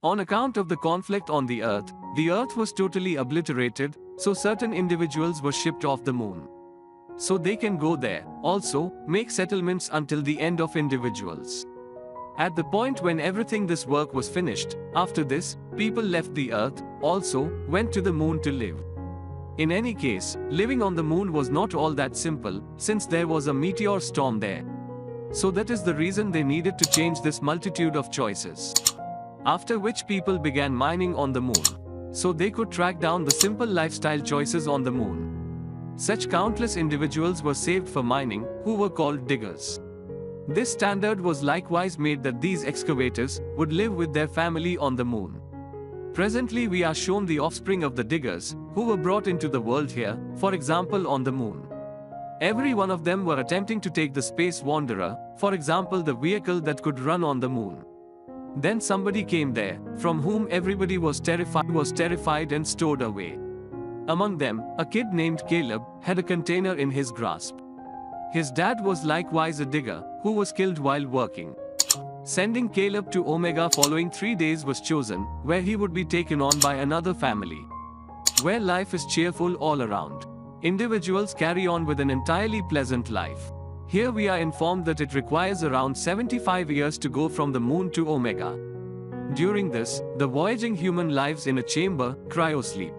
On account of the conflict on the Earth was totally obliterated, so certain individuals were shipped off the moon. So they can go there, also, make settlements until the end of individuals. At the point when everything this work was finished, after this, people left the Earth, also, went to the moon to live. In any case, living on the moon was not all that simple, since there was a meteor storm there. So that is the reason they needed to change this multitude of choices. After which people began mining on the moon. So they could track down the simple lifestyle choices on the moon. Such countless individuals were saved for mining, who were called diggers. This standard was likewise made that these excavators would live with their family on the moon. Presently we are shown the offspring of the diggers, who were brought into the world here, for example on the moon. Every one of them were attempting to take the space wanderer, for example the vehicle that could run on the moon. Then somebody came there, from whom everybody was terrified and stored away. Among them, a kid named Caleb had a container in his grasp. His dad was likewise a digger, who was killed while working. Sending Caleb to Omega following 3 days was chosen, where he would be taken on by another family. Where life is cheerful all around. Individuals carry on with an entirely pleasant life. Here we are informed that it requires around 75 years to go from the moon to Omega. During this, the voyaging human lives in a chamber, cryosleep,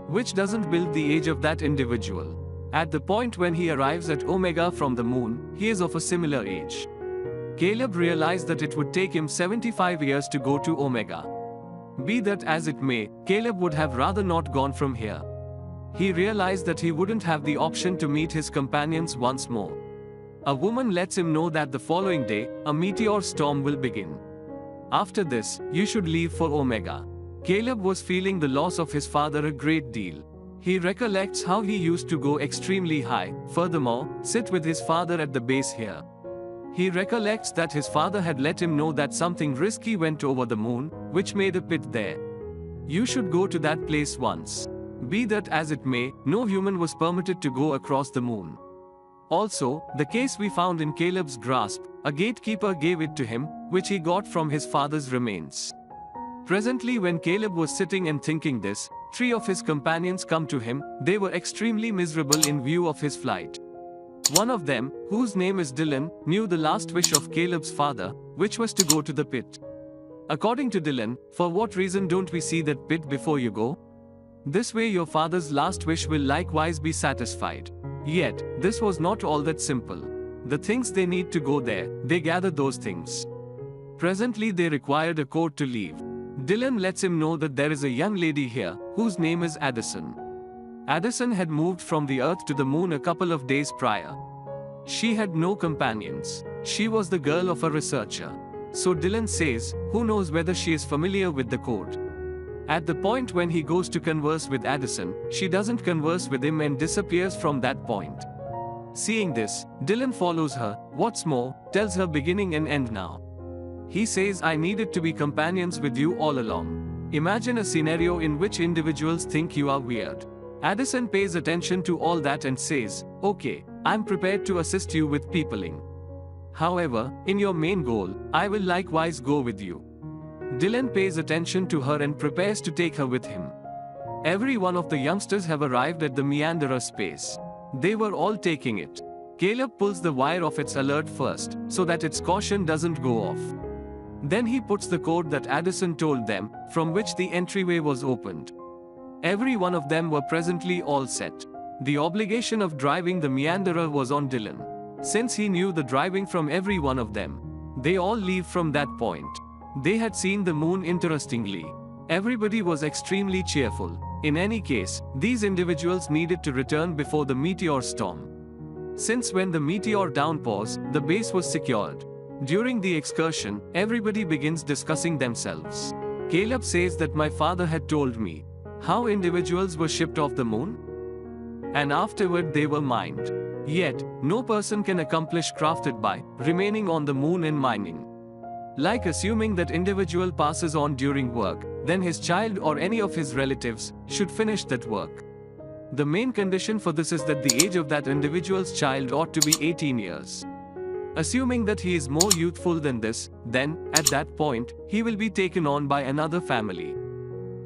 which doesn't build the age of that individual. At the point when he arrives at Omega from the moon, he is of a similar age. Caleb realized that it would take him 75 years to go to Omega. Be that as it may, Caleb would have rather not gone from here. He realized that he wouldn't have the option to meet his companions once more. A woman lets him know that the following day, a meteor storm will begin. After this, you should leave for Omega. Caleb was feeling the loss of his father a great deal. He recollects how he used to go extremely high, furthermore, sit with his father at the base here. He recollects that his father had let him know that something risky went over the moon, which made a pit there. You should go to that place once. Be that as it may, no human was permitted to go across the moon. Also, the case we found in Caleb's grasp, a gatekeeper gave it to him, which he got from his father's remains. Presently when Caleb was sitting and thinking this, 3 of his companions come to him. They were extremely miserable in view of his flight. One of them, whose name is Dylan, knew the last wish of Caleb's father, which was to go to the pit. According to Dylan, for what reason don't we see that pit before you go? This way your father's last wish will likewise be satisfied. Yet, this was not all that simple. The things they need to go there, they gather those things. Presently they required a coat to leave. Dylan lets him know that there is a young lady here, whose name is Addison. Addison had moved from the Earth to the moon a couple of days prior. She had no companions. She was the girl of a researcher. So Dylan says, who knows whether she is familiar with the code. At the point when he goes to converse with Addison, she doesn't converse with him and disappears from that point. Seeing this, Dylan follows her, what's more, tells her beginning and end now. He says I needed to be companions with you all along. Imagine a scenario in which individuals think you are weird. Addison pays attention to all that and says, okay, I'm prepared to assist you with peopling. However, in your main goal, I will likewise go with you. Dylan pays attention to her and prepares to take her with him. Every one of the youngsters have arrived at the meanderer space. They were all taking it. Caleb pulls the wire of its alert first, so that its caution doesn't go off. Then he puts the code that Addison told them, from which the entryway was opened. Every one of them were presently all set. The obligation of driving the meanderer was on Dylan. Since he knew the driving from every one of them, they all leave from that point. They had seen the moon interestingly. Everybody was extremely cheerful. In any case, these individuals needed to return before the meteor storm. Since when the meteor downpours, the base was secured. During the excursion, everybody begins discussing themselves. Caleb says that my father had told me how individuals were shipped off the moon, and afterward they were mined. Yet, no person can accomplish crafted by remaining on the moon and mining. Like assuming that individual passes on during work, then his child or any of his relatives should finish that work. The main condition for this is that the age of that individual's child ought to be 18 years. Assuming that he is more youthful than this, then, at that point, he will be taken on by another family.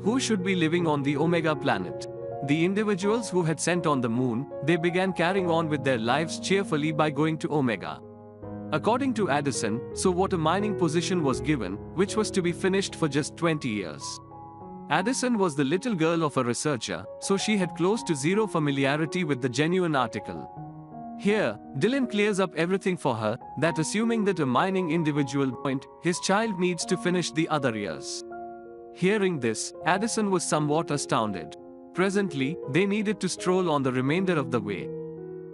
Who should be living on the Omega planet? The individuals who had sent on the moon, they began carrying on with their lives cheerfully by going to Omega. According to Addison, so what a mining position was given, which was to be finished for just 20 years. Addison was the little girl of a researcher, so she had close to zero familiarity with the genuine article. Here, Dylan clears up everything for her, that assuming that a mining individual point, his child needs to finish the other years. Hearing this, Addison was somewhat astounded. Presently, they needed to stroll on the remainder of the way.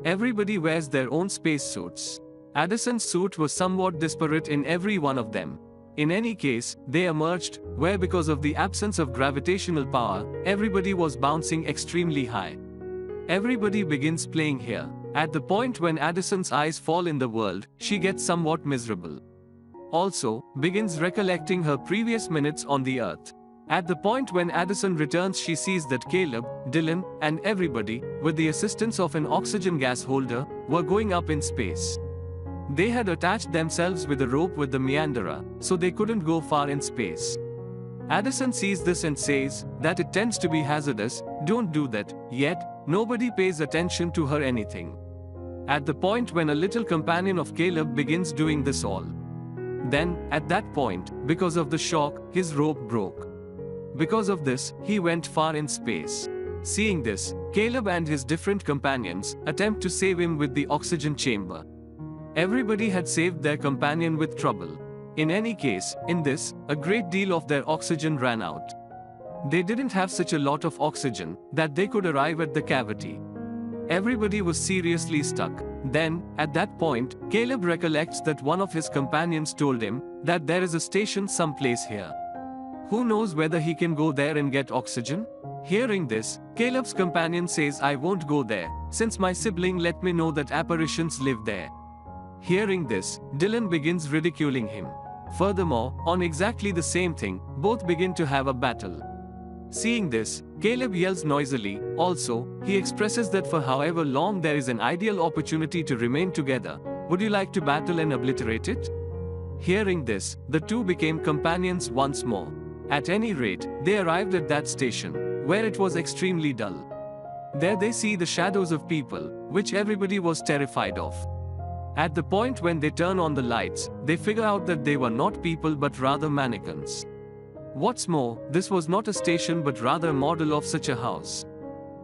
Everybody wears their own spacesuits. Addison's suit was somewhat disparate in every one of them. In any case, they emerged, where because of the absence of gravitational power, everybody was bouncing extremely high. Everybody begins playing here. At the point when Addison's eyes fall in the world, she gets somewhat miserable. Also, begins recollecting her previous minutes on the Earth. At the point when Addison returns, she sees that Caleb, Dylan, and everybody, with the assistance of an oxygen gas holder, were going up in space. They had attached themselves with a rope with the meanderer, so they couldn't go far in space. Addison sees this and says that it tends to be hazardous, don't do that, yet, nobody pays attention to her anything. At the point when a little companion of Caleb begins doing this all. Then, at that point, because of the shock, his rope broke. Because of this, he went far in space. Seeing this, Caleb and his different companions attempt to save him with the oxygen chamber. Everybody had saved their companion with trouble. In any case, in this, a great deal of their oxygen ran out. They didn't have such a lot of oxygen that they could arrive at the cavity. Everybody was seriously stuck. Then, at that point, Caleb recollects that one of his companions told him that there is a station someplace here. Who knows whether he can go there and get oxygen? Hearing this, Caleb's companion says, I won't go there, since my sibling let me know that apparitions live there. Hearing this, Dylan begins ridiculing him. Furthermore, on exactly the same thing, both begin to have a battle. Seeing this, Caleb yells noisily. Also, he expresses that for however long there is an ideal opportunity to remain together, would you like to battle and obliterate it? Hearing this, the two became companions once more. At any rate, they arrived at that station, where it was extremely dull. There they see the shadows of people, which everybody was terrified of. At the point when they turn on the lights, they figure out that they were not people but rather mannequins. What's more, this was not a station but rather a model of such a house.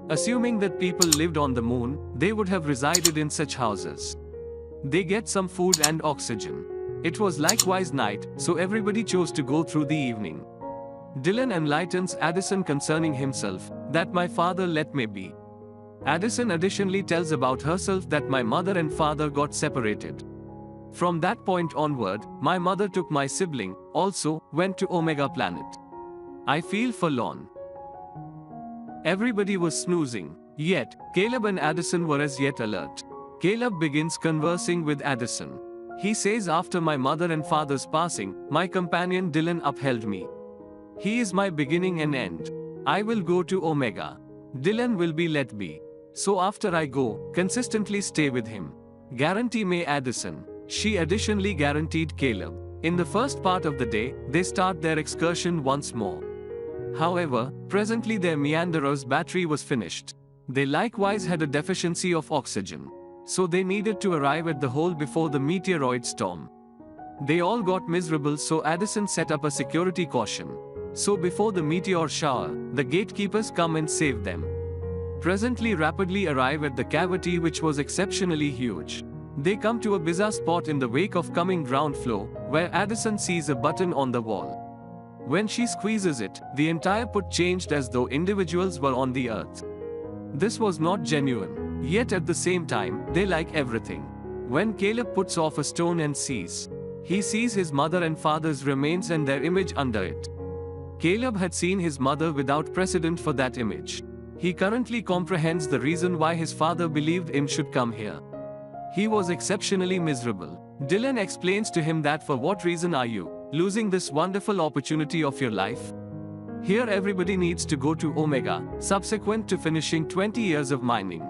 Assuming that people lived on the moon, they would have resided in such houses. They get some food and oxygen. It was likewise night, so everybody chose to go through the evening. Dylan enlightens Addison concerning himself, that my father let me be. Addison additionally tells about herself that my mother and father got separated. From that point onward, my mother took my sibling, also, went to Omega Planet. I feel forlorn. Everybody was snoozing, yet, Caleb and Addison were as yet alert. Caleb begins conversing with Addison. He says after my mother and father's passing, my companion Dylan upheld me. He is my beginning and end. I will go to Omega. Dylan will be let be. So after I go, consistently stay with him. Guarantee me Addison. She additionally guaranteed Caleb. In the first part of the day, they start their excursion once more. However, presently their meanderer's battery was finished. They likewise had a deficiency of oxygen. So they needed to arrive at the hole before the meteoroid storm. They all got miserable, so Addison set up a security caution. So before the meteor shower, the gatekeepers come and save them. Presently rapidly arrive at the cavity, which was exceptionally huge. They come to a bizarre spot in the wake of coming ground floor, where Addison sees a button on the wall. When she squeezes it, the entire put changed as though individuals were on the earth. This was not genuine, yet at the same time, they like everything. When Caleb puts off a stone and sees, he sees his mother and father's remains and their image under it. Caleb had seen his mother without precedent for that image. He currently comprehends the reason why his father believed him should come here. He was exceptionally miserable. Dylan explains to him that for what reason are you losing this wonderful opportunity of your life? Here everybody needs to go to Omega, subsequent to finishing 20 years of mining.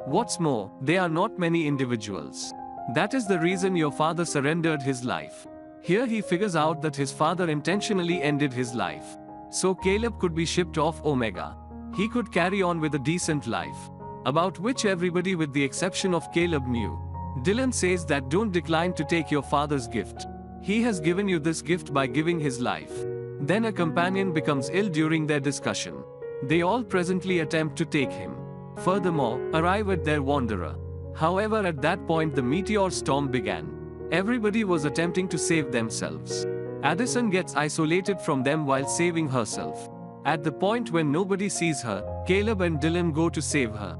What's more, there are not many individuals. That is the reason your father surrendered his life. Here he figures out that his father intentionally ended his life. So Caleb could be shipped off Omega. He could carry on with a decent life, about which everybody with the exception of Caleb knew. Dylan says that don't decline to take your father's gift. He has given you this gift by giving his life. Then a companion becomes ill during their discussion. They all presently attempt to take him. Furthermore, arrive at their wanderer. However, at that point the meteor storm began. Everybody was attempting to save themselves. Addison gets isolated from them while saving herself. At the point when nobody sees her, Caleb and Dylan go to save her.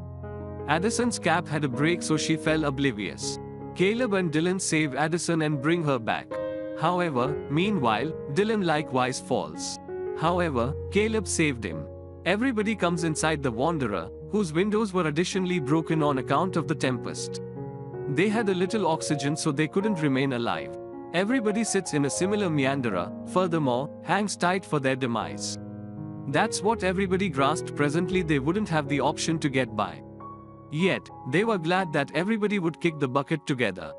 Addison's cap had a break, so she fell oblivious. Caleb and Dylan save Addison and bring her back. However, meanwhile, Dylan likewise falls. However, Caleb saved him. Everybody comes inside the Wanderer, whose windows were additionally broken on account of the tempest. They had a little oxygen, so they couldn't remain alive. Everybody sits in a similar meanderer, furthermore, hangs tight for their demise. That's what everybody grasped. Presently they wouldn't have the option to get by. Yet, they were glad that everybody would kick the bucket together.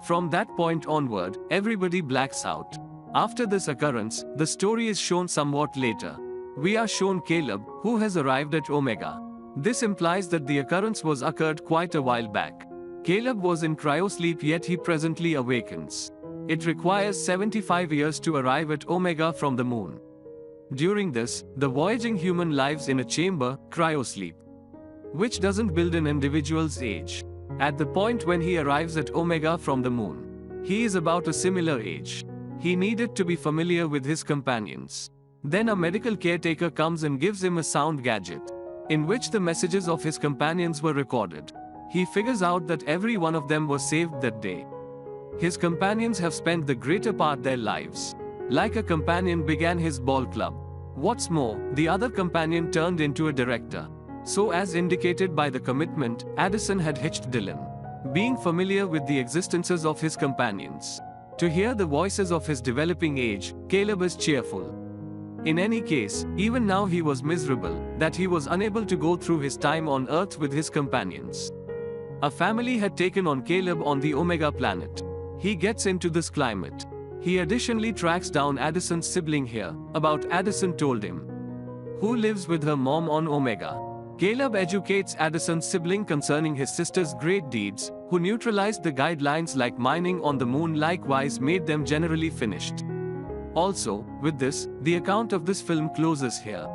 From that point onward, everybody blacks out. After this occurrence, the story is shown somewhat later. We are shown Caleb, who has arrived at Omega. This implies that the occurrence was occurred quite a while back. Caleb was in cryosleep, yet he presently awakens. It requires 75 years to arrive at Omega from the moon. During this, the voyaging human lives in a chamber, cryosleep, which doesn't build an individual's age. At the point when he arrives at Omega from the moon, he is about a similar age. He needed to be familiar with his companions. Then a medical caretaker comes and gives him a sound gadget, in which the messages of his companions were recorded. He figures out that every one of them was saved that day. His companions have spent the greater part their lives. Like a companion began his ball club. What's more, the other companion turned into a director. So as indicated by the commitment, Addison had hitched Dylan, being familiar with the existences of his companions. To hear the voices of his developing age, Caleb is cheerful. In any case, even now he was miserable, that he was unable to go through his time on Earth with his companions. A family had taken on Caleb on the Omega planet. He gets into this climate. He additionally tracks down Addison's sibling here. About Addison told him, who lives with her mom on Omega. Caleb educates Addison's sibling concerning his sister's great deeds, who neutralized the guidelines like mining on the moon, likewise made them generally finished. Also, with this, the account of this film closes here.